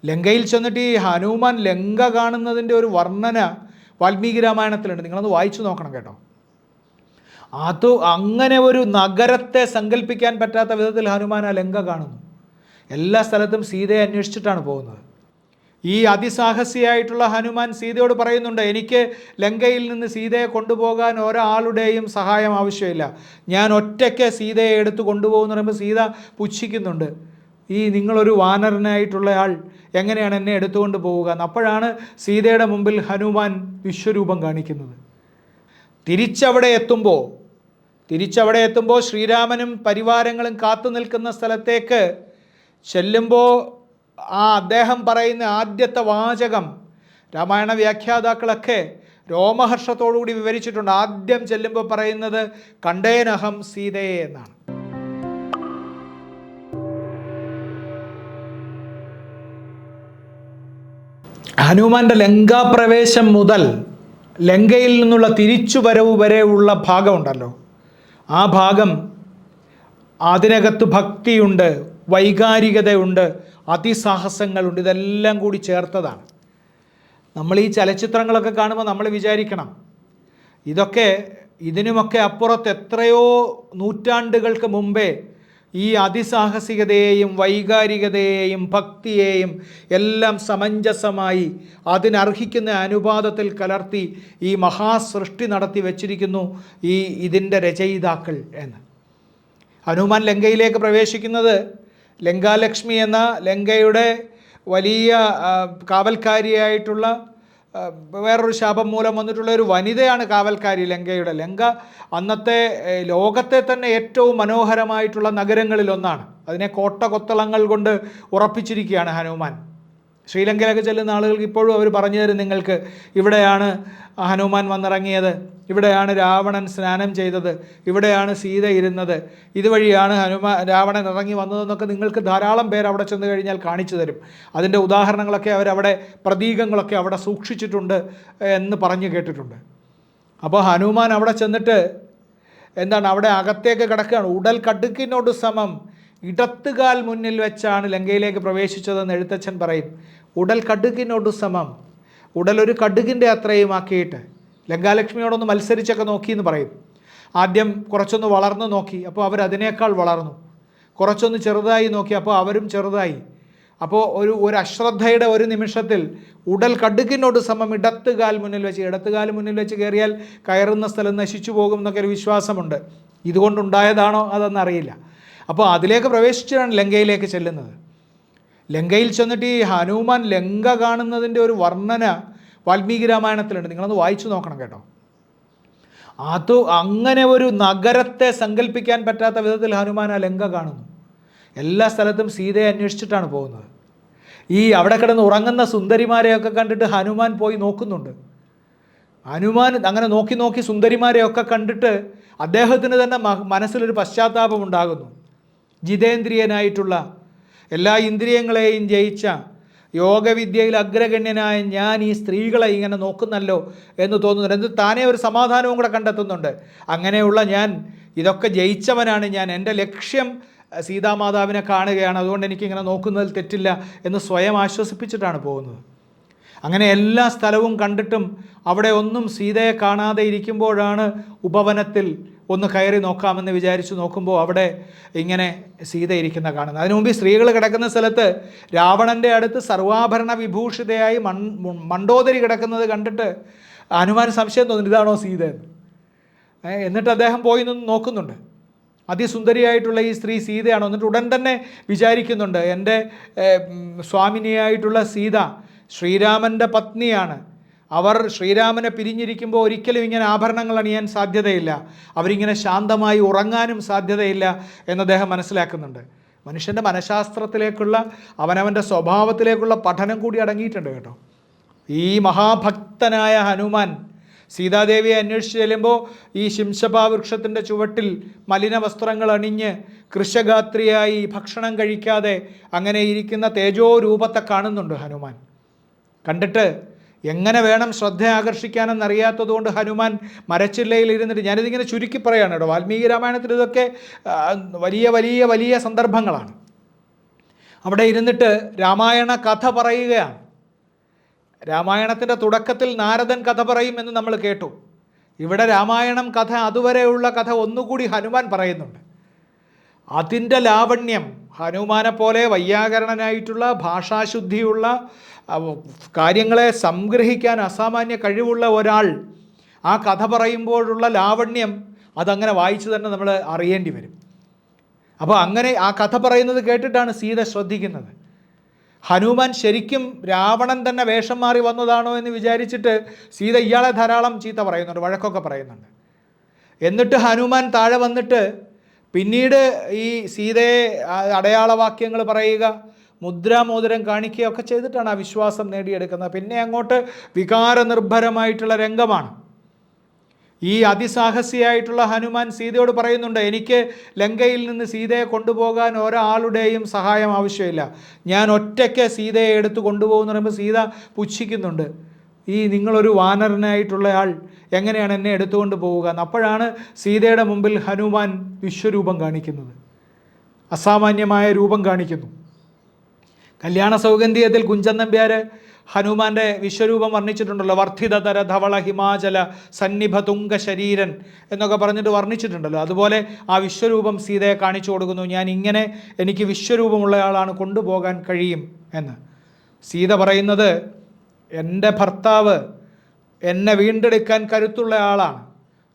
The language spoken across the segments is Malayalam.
ലങ്കയിൽ ചെന്നിട്ട് ഈ ഹനുമാൻ ലങ്ക കാണുന്നതിൻ്റെ ഒരു വർണ്ണന വാൽമീകി രാമായണത്തിലുണ്ട്. നിങ്ങളൊന്ന് വായിച്ചു നോക്കണം കേട്ടോ. അത് അങ്ങനെ ഒരു നഗരത്തെ സങ്കല്പിക്കാൻ പറ്റാത്ത വിധത്തിൽ ഹനുമാൻ ആ ലങ്ക കാണുന്നു. എല്ലാ സ്ഥലത്തും സീതയെ അന്വേഷിച്ചിട്ടാണ് പോകുന്നത്. ഈ അതിസാഹസിയായിട്ടുള്ള ഹനുമാൻ സീതയോട് പറയുന്നുണ്ട്, എനിക്ക് ലങ്കയിൽ നിന്ന് സീതയെ കൊണ്ടുപോകാൻ ഒരാളുടെയും സഹായം ആവശ്യമില്ല, ഞാൻ ഒറ്റയ്ക്ക് സീതയെ എടുത്ത് കൊണ്ടുപോകുമെന്ന് പറയുമ്പോൾ സീത പുച്ഛിക്കുന്നുണ്ട്, ഈ നിങ്ങളൊരു വാനരനായിട്ടുള്ള ആൾ എങ്ങനെയാണ് എന്നെ എടുത്തുകൊണ്ട് പോവുക എന്ന്. അപ്പോഴാണ് സീതയുടെ മുമ്പിൽ ഹനുമാൻ വിശ്വരൂപം കാണിക്കുന്നത്. തിരിച്ചവിടെ എത്തുമ്പോൾ ശ്രീരാമനും പരിവാരങ്ങളും കാത്തു നിൽക്കുന്ന സ്ഥലത്തേക്ക് ചെല്ലുമ്പോൾ അദ്ദേഹം പറയുന്ന ആദ്യത്തെ വാചകം രാമായണ വ്യാഖ്യാതാക്കളൊക്കെ രോമഹർഷത്തോടുകൂടി വിവരിച്ചിട്ടുണ്ട്. ആദ്യം ചെല്ലുമ്പോൾ പറയുന്നത് കണ്ടേനഹം സീതയെ എന്നാണ്. ഹനുമാന്റെ ലങ്കാപ്രവേശം മുതൽ ലങ്കയിൽ നിന്നുള്ള തിരിച്ചുവരവ് വരെയുള്ള ഭാഗമുണ്ടല്ലോ, ആ ഭാഗം അതിനകത്ത് ഭക്തിയുണ്ട്, വൈകാരികതയുണ്ട്, അതിസാഹസങ്ങളുണ്ട്, ഇതെല്ലാം കൂടി ചേർത്തതാണ്. നമ്മൾ ഈ ചലച്ചിത്രങ്ങളൊക്കെ കാണുമ്പോൾ നമ്മൾ വിചാരിക്കണം, ഇതിനുമൊക്കെ അപ്പുറത്ത് എത്രയോ നൂറ്റാണ്ടുകൾക്ക് മുമ്പേ ഈ അതിസാഹസികതയെയും വൈകാരികതയെയും ഭക്തിയെയും എല്ലാം സമഞ്ജസമായി അതിനർഹിക്കുന്ന അനുപാതത്തിൽ കലർത്തി ഈ മഹാസൃഷ്ടി നടത്തി വച്ചിരിക്കുന്നു ഇതിൻ്റെ രചയിതാക്കൾ എന്ന്. ഹനുമാൻ ലങ്കയിലേക്ക് പ്രവേശിക്കുന്നത് ലങ്കാലക്ഷ്മി എന്ന ലങ്കയുടെ വലിയ കാവൽക്കാരിയായിട്ടുള്ള വേറൊരു ശാപം മൂലം വന്നിട്ടുള്ള ഒരു വനിതയാണ് കാവൽക്കാരി ലങ്കയുടെ. ലങ്ക അന്നത്തെ ലോകത്തെ തന്നെ ഏറ്റവും മനോഹരമായിട്ടുള്ള നഗരങ്ങളിലൊന്നാണ്. അതിനെ കോട്ട കൊത്തളങ്ങൾ കൊണ്ട് ഉറപ്പിച്ചിരിക്കുകയാണ് ഹനുമാൻ. ശ്രീലങ്കയിലൊക്കെ ചെല്ലുന്ന ആളുകൾക്ക് ഇപ്പോഴും അവർ പറഞ്ഞു തരും നിങ്ങൾക്ക്, ഇവിടെയാണ് ഹനുമാൻ വന്നിറങ്ങിയത്, ഇവിടെയാണ് രാവണൻ സ്നാനം ചെയ്തത്, ഇവിടെയാണ് സീത ഇരുന്നത്, ഇതുവഴിയാണ് രാവണൻ ഇറങ്ങി വന്നതെന്നൊക്കെ നിങ്ങൾക്ക് ധാരാളം പേര് അവിടെ ചെന്ന് കഴിഞ്ഞാൽ കാണിച്ചു തരും. അതിൻ്റെ ഉദാഹരണങ്ങളൊക്കെ അവരവിടെ, പ്രതീകങ്ങളൊക്കെ അവിടെ സൂക്ഷിച്ചിട്ടുണ്ട് എന്ന് പറഞ്ഞു കേട്ടിട്ടുണ്ട്. അപ്പോൾ ഹനുമാൻ അവിടെ ചെന്നിട്ട് അവിടെ അകത്തേക്ക് കിടക്കുകയാണ്. ഉടൽ കടുക്കിനോട് സമം ഇടത്തുകാൽ മുന്നിൽ വെച്ചാണ് ലങ്കയിലേക്ക് പ്രവേശിച്ചതെന്ന് എഴുത്തച്ഛൻ പറയും. ഉടൽ കടുകിനോട് സമം, ഉടലൊരു കടുകിൻ്റെ അത്രയും ആക്കിയിട്ട് ലങ്കാലക്ഷ്മിയോടൊന്ന് മത്സരിച്ചൊക്കെ നോക്കിയെന്ന് പറയും. ആദ്യം കുറച്ചൊന്ന് വളർന്നു നോക്കി, അപ്പോൾ അവരതിനേക്കാൾ വളർന്നു. കുറച്ചൊന്ന് ചെറുതായി നോക്കി, അപ്പോൾ അവരും ചെറുതായി. അപ്പോൾ ഒരു അശ്രദ്ധയുടെ ഒരു നിമിഷത്തിൽ ഉടൽ കടുകിനോട് സമം ഇടത്തുകാൽ മുന്നിൽ വെച്ച് കയറിയാൽ കയറുന്ന സ്ഥലം നശിച്ചു പോകും എന്നൊക്കെ ഒരു വിശ്വാസമുണ്ട്. ഇതുകൊണ്ടുണ്ടായതാണോ അതെന്നറിയില്ല. അപ്പോൾ അതിലേക്ക് പ്രവേശിച്ചാണ് ലങ്കയിലേക്ക് ചെല്ലുന്നത്. ലങ്കയിൽ ചെന്നിട്ട് ഈ ഹനുമാൻ ലങ്ക കാണുന്നതിൻ്റെ ഒരു വർണ്ണന വാൽമീകി രാമായണത്തിലുണ്ട്. നിങ്ങളൊന്ന് വായിച്ചു നോക്കണം കേട്ടോ. അത് അങ്ങനെ ഒരു നഗരത്തെ സങ്കല്പിക്കാൻ പറ്റാത്ത വിധത്തിൽ ഹനുമാൻ ആ ലങ്ക കാണുന്നു. എല്ലാ സ്ഥലത്തും സീതയെ അന്വേഷിച്ചിട്ടാണ് പോകുന്നത്. അവിടെ കിടന്ന് ഉറങ്ങുന്ന സുന്ദരിമാരെയൊക്കെ കണ്ടിട്ട് ഹനുമാൻ പോയി നോക്കുന്നുണ്ട്. ഹനുമാൻ അങ്ങനെ നോക്കി സുന്ദരിമാരെയൊക്കെ കണ്ടിട്ട് അദ്ദേഹത്തിന് തന്നെ മനസ്സിലൊരു പശ്ചാത്താപം ഉണ്ടാകുന്നു. ജിതേന്ദ്രിയനായിട്ടുള്ള, എല്ലാ ഇന്ദ്രിയങ്ങളെയും ജയിച്ച, യോഗവിദ്യയിൽ അഗ്രഗണ്യനായ ഞാൻ ഈ സ്ത്രീകളെ ഇങ്ങനെ നോക്കുന്നല്ലോ എന്ന് തോന്നുന്നുണ്ട്. എന്നിട്ട് താനേ ഒരു സമാധാനവും കൂടെ കണ്ടെത്തുന്നുണ്ട്. അങ്ങനെയുള്ള ഞാൻ, ഇതൊക്കെ ജയിച്ചവനാണ് ഞാൻ, എൻ്റെ ലക്ഷ്യം സീതാമാതാവിനെ കാണുകയാണ്, അതുകൊണ്ട് എനിക്കിങ്ങനെ നോക്കുന്നതിൽ തെറ്റില്ല എന്ന് സ്വയം ആശ്വസിപ്പിച്ചിട്ടാണ് പോകുന്നത്. അങ്ങനെ എല്ലാ സ്ഥലവും കണ്ടിട്ടും അവിടെ ഒന്നും സീതയെ കാണാതെ ഇരിക്കുമ്പോഴാണ് ഉപവനത്തിൽ ഒന്ന് കയറി നോക്കാമെന്ന് വിചാരിച്ച് നോക്കുമ്പോൾ അവിടെ ഇങ്ങനെ സീത ഇരിക്കുന്ന കാണുന്നത്. അതിനു മുമ്പ് സ്ത്രീകൾ കിടക്കുന്ന സ്ഥലത്ത് രാവണൻ്റെ അടുത്ത് സർവാഭരണ വിഭൂഷിതയായി മണ്ഡോദരി കിടക്കുന്നത് കണ്ടിട്ട് ഹനുമാൻ സംശയം തോന്നുന്നു, ഇതാണോ സീത എന്ന്. എന്നിട്ട് അദ്ദേഹം പോയി നിന്ന് നോക്കുന്നുണ്ട്. അതിസുന്ദരിയായിട്ടുള്ള ഈ സ്ത്രീ സീതയാണോ? എന്നിട്ട് ഉടൻ തന്നെ വിചാരിക്കുന്നുണ്ട്, എൻ്റെ സ്വാമിനിയായിട്ടുള്ള സീത ശ്രീരാമൻ്റെ പത്നിയാണ്. അവർ ശ്രീരാമനെ പിരിഞ്ഞിരിക്കുമ്പോൾ ഒരിക്കലും ഇങ്ങനെ ആഭരണങ്ങൾ അണിയാൻ സാധ്യതയില്ല, അവരിങ്ങനെ ശാന്തമായി ഉറങ്ങാനും സാധ്യതയില്ല എന്ന് അദ്ദേഹം മനസ്സിലാക്കുന്നുണ്ട്. മനുഷ്യൻ്റെ മനഃശാസ്ത്രത്തിലേക്കുള്ള, അവനവൻ്റെ സ്വഭാവത്തിലേക്കുള്ള പഠനം കൂടി അടങ്ങിയിട്ടുണ്ട് കേട്ടോ. ഈ മഹാഭക്തനായ ഹനുമാൻ സീതാദേവിയെ അന്വേഷിച്ച് ചെല്ലുമ്പോൾ ഈ ശിംശപാവൃക്ഷത്തിൻ്റെ ചുവട്ടിൽ മലിന വസ്ത്രങ്ങൾ അണിഞ്ഞ് കൃശഗാത്രിയായി ഭക്ഷണം കഴിക്കാതെ അങ്ങനെ ഇരിക്കുന്ന തേജോരൂപത്തെ കാണുന്നുണ്ട് ഹനുമാൻ. കണ്ടിട്ട് എങ്ങനെ വേണം ശ്രദ്ധ ആകർഷിക്കാനെന്നറിയാത്തതുകൊണ്ട് ഹനുമാൻ മരച്ചില്ലയിൽ ഇരുന്നിട്ട്, ഞാനിതിങ്ങനെ ചുരുക്കി പറയുകയാണ് കേട്ടോ, വാൽമീകി രാമായണത്തിൽ ഇതൊക്കെ വലിയ വലിയ വലിയ സന്ദർഭങ്ങളാണ്. അവിടെ ഇരുന്നിട്ട് രാമായണ കഥ പറയുകയാണ്. രാമായണത്തിൻ്റെ തുടക്കത്തിൽ നാരദൻ കഥ പറയും എന്ന് നമ്മൾ കേട്ടു. ഇവിടെ രാമായണം കഥ, അതുവരെയുള്ള കഥ ഒന്നുകൂടി ഹനുമാൻ പറയുന്നുണ്ട്. അതിൻ്റെ ലാവണ്യം, ഹനുമാനെ പോലെ വൈയാകരണനായിട്ടുള്ള, ഭാഷാശുദ്ധിയുള്ള, കാര്യങ്ങളെ സംഗ്രഹിക്കാൻ അസാമാന്യ കഴിവുള്ള ഒരാൾ ആ കഥ പറയുമ്പോഴുള്ള ലാവണ്യം അതങ്ങനെ വായിച്ച് തന്നെ നമ്മൾ അറിയേണ്ടി വരും. അപ്പോൾ അങ്ങനെ ആ കഥ പറയുന്നത് കേട്ടിട്ടാണ് സീത ശ്രദ്ധിക്കുന്നത്. ഹനുമാൻ ശരിക്കും രാവണൻ തന്നെ വേഷം മാറി വന്നതാണോ എന്ന് വിചാരിച്ചിട്ട് സീത ഇയാളെ ധാരാളം ചീത്ത പറയുന്നുണ്ട്, വഴക്കൊക്കെ പറയുന്നുണ്ട്. എന്നിട്ട് ഹനുമാൻ താഴെ വന്നിട്ട് പിന്നീട് ഈ സീതയെ അടയാളവാക്യങ്ങൾ പറയുക, മുദ്രാമോതിരം കാണിക്കുകയൊക്കെ ചെയ്തിട്ടാണ് ആ വിശ്വാസം നേടിയെടുക്കുന്നത്. പിന്നെ അങ്ങോട്ട് വികാരനിർഭരമായിട്ടുള്ള രംഗമാണ്. ഈ അതിസാഹസിയായിട്ടുള്ള ഹനുമാൻ സീതയോട് പറയുന്നുണ്ട്, എനിക്ക് ലങ്കയിൽ നിന്ന് സീതയെ കൊണ്ടുപോകാൻ ഒരാളുടെയും സഹായം ആവശ്യമില്ല, ഞാൻ ഒറ്റയ്ക്ക് സീതയെ എടുത്ത് കൊണ്ടുപോകുമെന്ന് പറയുമ്പോൾ സീത പുച്ഛിക്കുന്നുണ്ട്. ഈ നിങ്ങളൊരു വാനരനായിട്ടുള്ള ആൾ എങ്ങനെയാണ് എന്നെ എടുത്തുകൊണ്ട് പോവുക എന്ന്. അപ്പോഴാണ് സീതയുടെ മുമ്പിൽ ഹനുമാൻ വിശ്വരൂപം കാണിക്കുന്നത്, അസാമാന്യമായ രൂപം കാണിക്കുന്നു. കല്യാണ സൗഗന്ധികത്തിൽ കുഞ്ചൻ നമ്പ്യാർ ഹനുമാൻ്റെ വിശ്വരൂപം വർണ്ണിച്ചിട്ടുണ്ടല്ലോ. വർദ്ധിതതര ധവള ഹിമാചല സന്നിഭ തുംഗ ശരീരൻ എന്നൊക്കെ പറഞ്ഞിട്ട് വർണ്ണിച്ചിട്ടുണ്ടല്ലോ. അതുപോലെ ആ വിശ്വരൂപം സീതയെ കാണിച്ചു കൊടുക്കുന്നു, ഞാൻ ഇങ്ങനെ എനിക്ക് വിശ്വരൂപമുള്ളയാളാണ്, കൊണ്ടുപോകാൻ കഴിയും എന്ന്. സീത പറയുന്നത്, എൻ്റെ ഭർത്താവ് എന്നെ വീണ്ടെടുക്കാൻ കരുത്തുള്ള ആളാണ്,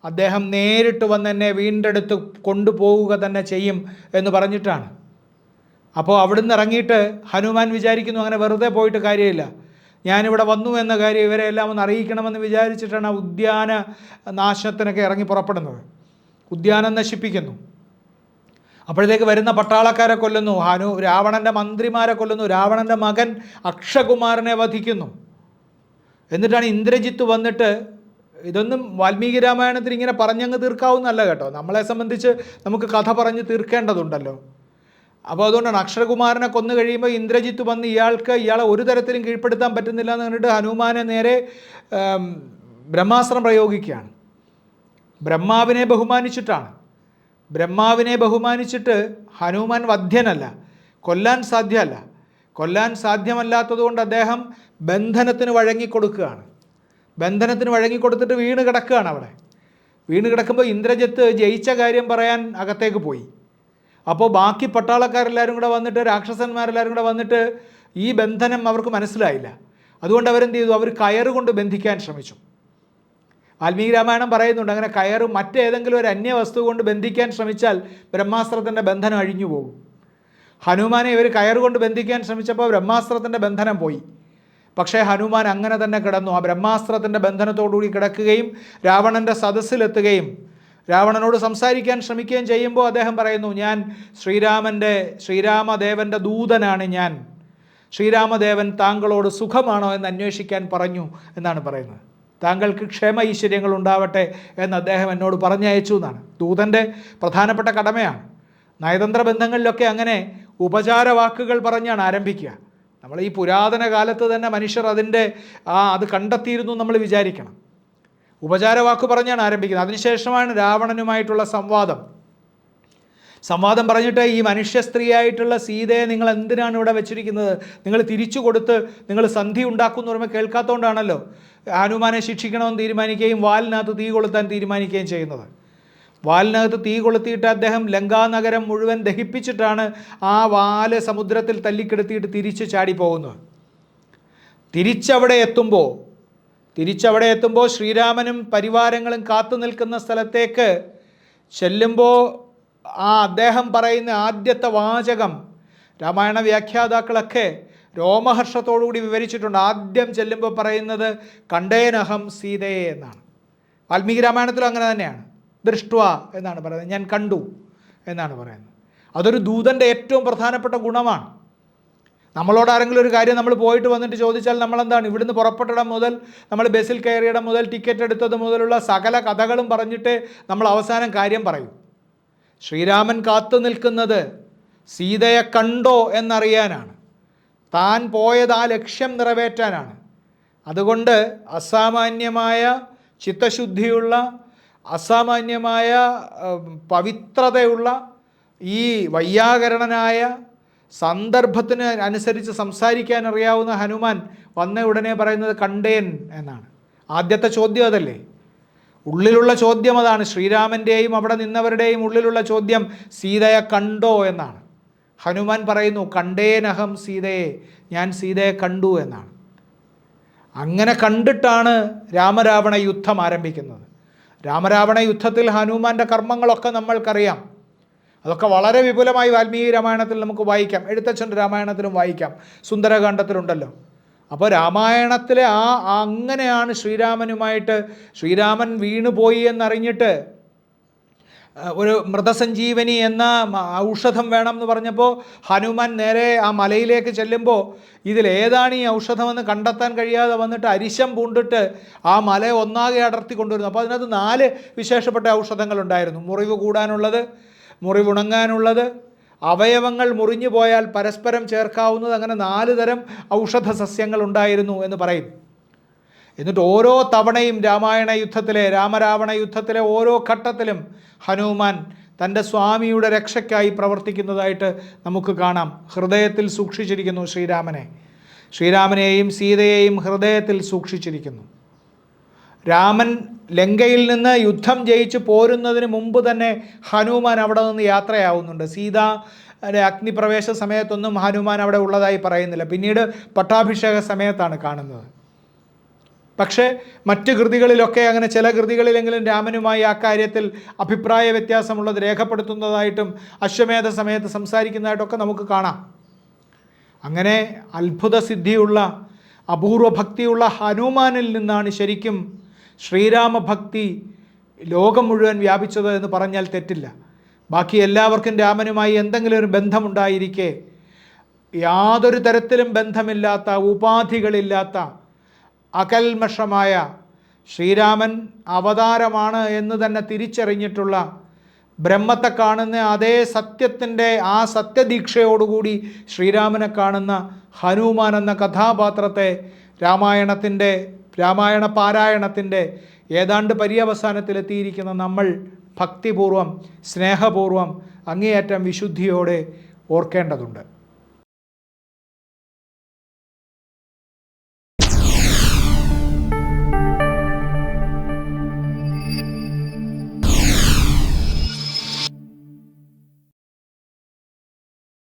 അദ്ദേഹം നേരിട്ട് വന്ന് എന്നെ വീണ്ടെടുത്ത് കൊണ്ടുപോവുക തന്നെ ചെയ്യും എന്ന് പറഞ്ഞിട്ടാണ്. അപ്പോൾ അവിടുന്ന് ഇറങ്ങിയിട്ട് ഹനുമാൻ വിചാരിക്കുന്നു അങ്ങനെ വെറുതെ പോയിട്ട് കാര്യമില്ല, ഞാനിവിടെ വന്നു എന്ന കാര്യം ഇവരെ എല്ലാം ഒന്ന് അറിയിക്കണമെന്ന് വിചാരിച്ചിട്ടാണ് ആ ഉദ്യാന നാശത്തിനൊക്കെ ഇറങ്ങി പുറപ്പെടുന്നത്. ഉദ്യാനം നശിപ്പിക്കുന്നു. അപ്പോഴത്തേക്ക് വരുന്ന പട്ടാളക്കാരെ കൊല്ലുന്നു, രാവണൻ്റെ മന്ത്രിമാരെ കൊല്ലുന്നു, രാവണൻ്റെ മകൻ അക്ഷകുമാരനെ വധിക്കുന്നു. എന്നിട്ടാണ് ഇന്ദ്രജിത്ത് വന്നിട്ട്, ഇതൊന്നും വാൽമീകി രാമായണത്തിൽ ഇങ്ങനെ പറഞ്ഞങ്ങ് തീർക്കാവുന്നല്ല കേട്ടോ, നമ്മളെ സംബന്ധിച്ച് നമുക്ക് കഥ പറഞ്ഞ് തീർക്കേണ്ടതുണ്ടല്ലോ. അപ്പോൾ അതുകൊണ്ടാണ് അക്ഷരകുമാരനെ കൊന്നു കഴിയുമ്പോൾ ഇന്ദ്രജിത്ത് വന്ന് ഇയാളെ ഒരു തരത്തിലും കീഴ്പ്പെടുത്താൻ പറ്റുന്നില്ല എന്ന് കണ്ടിട്ട് ഹനുമാനെ നേരെ ബ്രഹ്മാസ്ത്രം പ്രയോഗിക്കുകയാണ്. ബ്രഹ്മാവിനെ ബഹുമാനിച്ചിട്ടാണ്. ബ്രഹ്മാവിനെ ബഹുമാനിച്ചിട്ട് ഹനുമാൻ വധ്യനല്ല, കൊല്ലാൻ സാധ്യമല്ല. കൊല്ലാൻ സാധ്യമല്ലാത്തതുകൊണ്ട് അദ്ദേഹം ബന്ധനത്തിന് വഴങ്ങിക്കൊടുക്കുകയാണ്. ബന്ധനത്തിന് വഴങ്ങിക്കൊടുത്തിട്ട് വീണ് കിടക്കുകയാണ്. അവിടെ വീണ് കിടക്കുമ്പോൾ ഇന്ദ്രജിത്ത് ജയിച്ച കാര്യം പറയാൻ അകത്തേക്ക് പോയി. അപ്പോൾ ബാക്കി പട്ടാളക്കാരെല്ലാവരും കൂടെ വന്നിട്ട്, രാക്ഷസന്മാരെല്ലാവരും കൂടെ വന്നിട്ട് ഈ ബന്ധനം അവർക്ക് മനസ്സിലായില്ല. അതുകൊണ്ട് അവരെന്ത് ചെയ്തു, അവർ കയറുകൊണ്ട് ബന്ധിക്കാൻ ശ്രമിച്ചു. വാൽമീകി രാമായണം പറയുന്നുണ്ട്, അങ്ങനെ കയറ് മറ്റേതെങ്കിലും ഒരു അന്യവസ്തു കൊണ്ട് ബന്ധിക്കാൻ ശ്രമിച്ചാൽ ബ്രഹ്മാസ്ത്രത്തിൻ്റെ ബന്ധനം അഴിഞ്ഞു പോകും. ഹനുമാനെ ഇവർ കയറുകൊണ്ട് ബന്ധിക്കാൻ ശ്രമിച്ചപ്പോൾ ബ്രഹ്മാസ്ത്രത്തിൻ്റെ ബന്ധനം പോയി. പക്ഷേ ഹനുമാൻ അങ്ങനെ തന്നെ കിടന്നു. ആ ബ്രഹ്മാസ്ത്രത്തിൻ്റെ ബന്ധനത്തോടുകൂടി കിടക്കുകയും രാവണൻ്റെ സദസ്സിലെത്തുകയും രാവണനോട് സംസാരിക്കാൻ ശ്രമിക്കുകയും ചെയ്യുമ്പോൾ അദ്ദേഹം പറയുന്നു, ഞാൻ ശ്രീരാമദേവൻ്റെ ദൂതനാണ് ഞാൻ, ശ്രീരാമദേവൻ താങ്കളോട് സുഖമാണോ എന്ന് അന്വേഷിക്കാൻ പറഞ്ഞു എന്നാണ് പറയുന്നത്. താങ്കൾക്ക് ക്ഷേമ ഈശ്വര്യങ്ങൾ ഉണ്ടാവട്ടെ എന്ന് അദ്ദേഹം എന്നോട് പറഞ്ഞയച്ചു എന്നാണ്. ദൂതൻ്റെ പ്രധാനപ്പെട്ട കടമയാണ്. നയതന്ത്ര ബന്ധങ്ങളിലൊക്കെ അങ്ങനെ ഉപചാരവാക്കുകൾ പറഞ്ഞാണ് ആരംഭിക്കുക. നമ്മൾ ഈ പുരാതന കാലത്ത് തന്നെ മനുഷ്യർ അത് കണ്ടെത്തിയിരുന്നു നമ്മൾ വിചാരിക്കണം. ഉപചാരവാക്ക് പറഞ്ഞാണ് ആരംഭിക്കുന്നത്. അതിനുശേഷമാണ് രാവണനുമായിട്ടുള്ള സംവാദം പറഞ്ഞിട്ട്, ഈ മനുഷ്യ സ്ത്രീയായിട്ടുള്ള സീതയെ നിങ്ങൾ എന്തിനാണ് ഇവിടെ വെച്ചിരിക്കുന്നത്, നിങ്ങൾ തിരിച്ചു കൊടുത്ത് നിങ്ങൾ സന്ധി ഉണ്ടാക്കും എന്ന് പറയുമ്പോൾ കേൾക്കാത്തതുകൊണ്ടാണല്ലോ ഹനുമാനെ ശിക്ഷിക്കണമെന്ന് തീരുമാനിക്കുകയും വാലിനകത്ത് തീ കൊളുത്താൻ തീരുമാനിക്കുകയും ചെയ്യുന്നത്. വാലിനകത്ത് തീ കൊളുത്തിയിട്ട് അദ്ദേഹം ലങ്കാനഗരം മുഴുവൻ ദഹിപ്പിച്ചിട്ടാണ് ആ വാല് സമുദ്രത്തിൽ തല്ലിക്കെടുത്തിയിട്ട് തിരിച്ച് ചാടിപ്പോകുന്നത്. തിരിച്ചവിടെ എത്തുമ്പോൾ ശ്രീരാമനും പരിവാരങ്ങളും കാത്തു നിൽക്കുന്ന സ്ഥലത്തേക്ക് ചെല്ലുമ്പോൾ അദ്ദേഹം പറയുന്ന ആദ്യത്തെ വാചകം രാമായണ വ്യാഖ്യാതാക്കളൊക്കെ രോമഹർഷത്തോടുകൂടി വിവരിച്ചിട്ടുണ്ട്. ആദ്യം ചെല്ലുമ്പോൾ പറയുന്നത് കണ്ടേനഹം സീതയെ എന്നാണ്. വാൽമീകി രാമായണത്തിലും അങ്ങനെ തന്നെയാണ്. ദൃഷ്ട്വ എന്നാണ് പറയുന്നത്, ഞാൻ കണ്ടു എന്നാണ് പറയുന്നത്. അതൊരു ദൂതൻ്റെ ഏറ്റവും പ്രധാനപ്പെട്ട ഗുണമാണ്. നമ്മളോട് ആരെങ്കിലും ഒരു കാര്യം നമ്മൾ പോയിട്ട് വന്നിട്ട് ചോദിച്ചാൽ നമ്മളെന്താണ്, ഇവിടുന്ന് പുറപ്പെട്ടിടം മുതൽ, നമ്മൾ ബസ്സിൽ കയറിയിടം മുതൽ, ടിക്കറ്റ് എടുത്തത് മുതലുള്ള സകല കഥകളും പറഞ്ഞിട്ട് നമ്മൾ അവസാനം കാര്യം പറയും. ശ്രീരാമൻ കാത്തു നിൽക്കുന്നത് സീതയെ കണ്ടോ എന്നറിയാനാണ്, താൻ പോയത് ആ ലക്ഷ്യം നിറവേറ്റാനാണ്. അതുകൊണ്ട് അസാമാന്യമായ ചിത്തശുദ്ധിയുള്ള, അസാമാന്യമായ പവിത്രതയുള്ള ഈ വൈയാകരണനായ സന്ദർഭത്തിന് അനുസരിച്ച് സംസാരിക്കാൻ അറിയാവുന്ന ഹനുമാൻ വന്ന ഉടനെ പറയുന്നത് കണ്ടേൻ എന്നാണ്. ആദ്യത്തെ ചോദ്യം അതല്ലേ, ഉള്ളിലുള്ള ചോദ്യം അതാണ്. ശ്രീരാമൻ്റെയും അവിടെ നിന്നവരുടെയും ഉള്ളിലുള്ള ചോദ്യം സീതയെ കണ്ടോ എന്നാണ്. ഹനുമാൻ പറയുന്നു കണ്ടേനഹം സീതയെ, ഞാൻ സീതയെ കണ്ടു എന്നാണ്. അങ്ങനെ കണ്ടിട്ടാണ് രാമരാവണ യുദ്ധം ആരംഭിക്കുന്നത്. രാമരാവണ യുദ്ധത്തിൽ ഹനുമാൻ്റെ കർമ്മങ്ങളൊക്കെ നമ്മൾക്കറിയാം. അതൊക്കെ വളരെ വിപുലമായി വാൽമീകി രാമായണത്തിൽ നമുക്ക് വായിക്കാം, എഴുത്തച്ഛൻ്റെ രാമായണത്തിലും വായിക്കാം, സുന്ദരകാണ്ഡത്തിലുണ്ടല്ലോ. അപ്പോൾ രാമായണത്തിലെ അങ്ങനെയാണ് ശ്രീരാമൻ വീണുപോയി എന്നറിഞ്ഞിട്ട് ഒരു മൃതസഞ്ജീവനി എന്ന ഔഷധം വേണം എന്ന് പറഞ്ഞപ്പോൾ ഹനുമാൻ നേരെ ആ മലയിലേക്ക് ചെല്ലുമ്പോൾ ഇതിലേതാണ് ഈ ഔഷധമെന്ന് കണ്ടെത്താൻ കഴിയാതെ വന്നിട്ട് അരിശം പൂണ്ടിട്ട് ആ മല ഒന്നാകെ അടർത്തി കൊണ്ടുവരുന്നു. അപ്പോൾ അതിനകത്ത് 4 വിശേഷപ്പെട്ട ഔഷധങ്ങളുണ്ടായിരുന്നു. മുറിവ് കൂടാനുള്ളത്, മുറിവുണങ്ങാനുള്ളത്, അവയവങ്ങൾ മുറിഞ്ഞു പോയാൽ പരസ്പരം ചേർക്കാവുന്നത്, അങ്ങനെ 4 തരം ഔഷധ സസ്യങ്ങൾ ഉണ്ടായിരുന്നു എന്ന് പറയും. എന്നിട്ട് ഓരോ തവണയും രാമരാവണ യുദ്ധത്തിലെ ഓരോ ഘട്ടത്തിലും ഹനുമാൻ തൻ്റെ സ്വാമിയുടെ രക്ഷയ്ക്കായി പ്രവർത്തിക്കുന്നതായിട്ട് നമുക്ക് കാണാം. ഹൃദയത്തിൽ സൂക്ഷിച്ചിരിക്കുന്നു ശ്രീരാമനെയും സീതയെയും ഹൃദയത്തിൽ സൂക്ഷിച്ചിരിക്കുന്നു. രാമൻ ലങ്കയിൽ നിന്ന് യുദ്ധം ജയിച്ച് പോരുന്നതിന് മുമ്പ് തന്നെ ഹനുമാൻ അവിടെ നിന്ന് യാത്രയാവുന്നുണ്ട്. സീതയുടെ അഗ്നിപ്രവേശ സമയത്തൊന്നും ഹനുമാൻ അവിടെ ഉള്ളതായി പറയുന്നില്ല. പിന്നീട് പട്ടാഭിഷേക സമയത്താണ് കാണുന്നത്. പക്ഷേ മറ്റ് കൃതികളിലൊക്കെ അങ്ങനെ ചില കൃതികളിലെങ്കിലും രാമനുമായി ആ കാര്യത്തിൽ അഭിപ്രായ വ്യത്യാസമുള്ളത് രേഖപ്പെടുത്തുന്നതായിട്ടും അശ്വമേധ സമയത്ത് സംസാരിക്കുന്നതായിട്ടൊക്കെ നമുക്ക് കാണാം. അങ്ങനെ അത്ഭുത സിദ്ധിയുള്ള അപൂർവ ഭക്തിയുള്ള ഹനുമാനിൽ നിന്നാണ് ശരിക്കും ശ്രീരാമഭക്തി ലോകം മുഴുവൻ വ്യാപിച്ചത് എന്ന് പറഞ്ഞാൽ തെറ്റില്ല. ബാക്കി എല്ലാവർക്കും രാമനുമായി എന്തെങ്കിലും ഒരു ബന്ധമുണ്ടായിരിക്കെ യാതൊരു തരത്തിലും ബന്ധമില്ലാത്ത, ഉപാധികളില്ലാത്ത, അകൽമഷമായ ശ്രീരാമൻ അവതാരമാണ് എന്ന് തന്നെ തിരിച്ചറിഞ്ഞിട്ടുള്ള, ബ്രഹ്മത്തെ കാണുന്ന അതേ സത്യത്തിൻ്റെ ആ സത്യദീക്ഷയോടുകൂടി ശ്രീരാമനെ കാണുന്ന ഹനുമാൻ എന്ന കഥാപാത്രത്തെ രാമായണ പാരായണത്തിൻ്റെ ഏതാണ്ട് പര്യവസാനത്തിലെത്തിയിരിക്കുന്ന നമ്മൾ ഭക്തിപൂർവം, സ്നേഹപൂർവം, അങ്ങേയറ്റം വിശുദ്ധിയോടെ ഓർക്കേണ്ടതുണ്ട്.